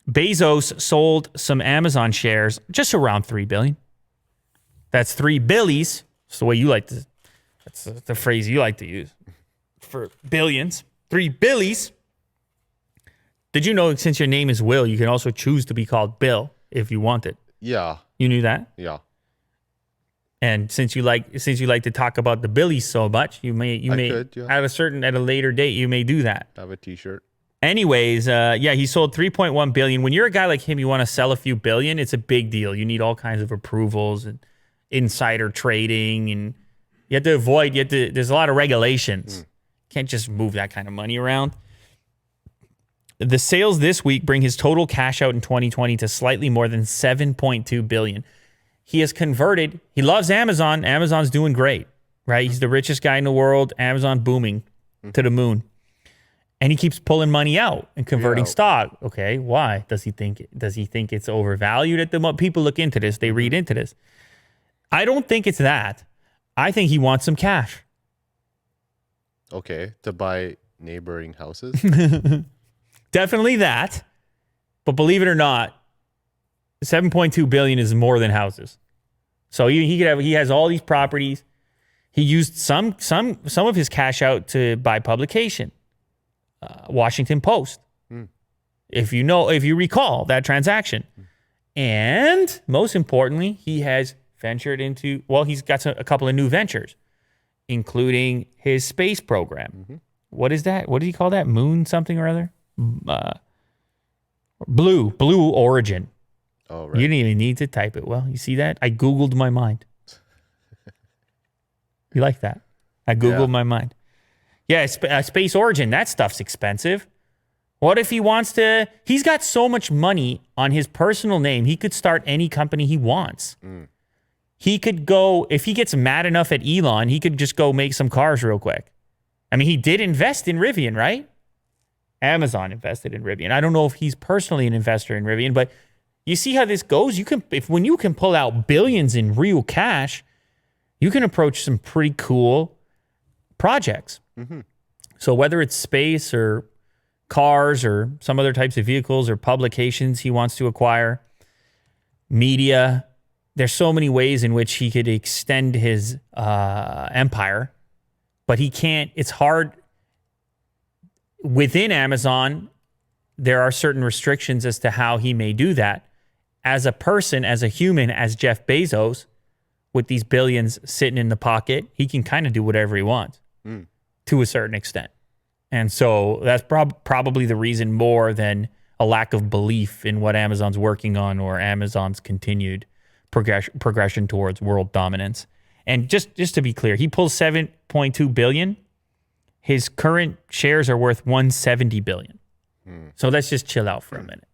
Bezos sold some Amazon shares just around $3 billion. That's 3 billies. That's the way you like to, that's the phrase you like to use for billions. 3 billies. Did you know since your name is Will, you can also choose to be called Bill if you want it? Yeah. You knew that? Yeah. And since you like to talk about the Billies so much, you may could, yeah. at a later date you may do that. Have a T-shirt. Anyways, he sold 3.1 billion. When you're a guy like him, you want to sell a few billion, it's a big deal. You need all kinds of approvals and insider trading, and you have to avoid. There's a lot of regulations. Can't just move that kind of money around. The sales this week bring his total cash out in 2020 to slightly more than 7.2 billion. He has converted. He loves Amazon. Amazon's doing great, right? He's the richest guy in the world. Amazon booming to the moon. And he keeps pulling money out and converting stock. Okay, why? Does he think it's overvalued at the moment? People look into this. They read into this. I don't think it's that. I think he wants some cash. Okay, to buy neighboring houses? Definitely that. But believe it or not, 7.2 billion is more than houses. So he has all these properties. He used some of his cash out to buy publication. Washington Post. If you recall that transaction. And most importantly, he has ventured into, he's got a couple of new ventures, including his space program. What is that? What did he call that? Moon something or other? Blue Origin. Oh, right. You didn't even need to type it. Well, you see that? I Googled my mind. You like that? I Googled my mind. Yeah, Space Origin, that stuff's expensive. What if he wants to? He's got so much money on his personal name, he could start any company he wants. He could go, if he gets mad enough at Elon, he could just go make some cars real quick. I mean, he did invest in Rivian, right? Amazon invested in Rivian. I don't know if he's personally an investor in Rivian, but you see how this goes? When you can pull out billions in real cash, you can approach some pretty cool projects. So whether it's space or cars or some other types of vehicles or publications he wants to acquire, media, there's so many ways in which he could extend his empire, but he can't. It's hard. Within Amazon, there are certain restrictions as to how he may do that. As a person, as a human, as Jeff Bezos, with these billions sitting in the pocket, he can kind of do whatever he wants to a certain extent. And so that's probably the reason more than a lack of belief in what Amazon's working on or Amazon's continued progression towards world dominance. And just to be clear, he pulls 7.2 billion. His current shares are worth 170 billion. So let's just chill out for a minute.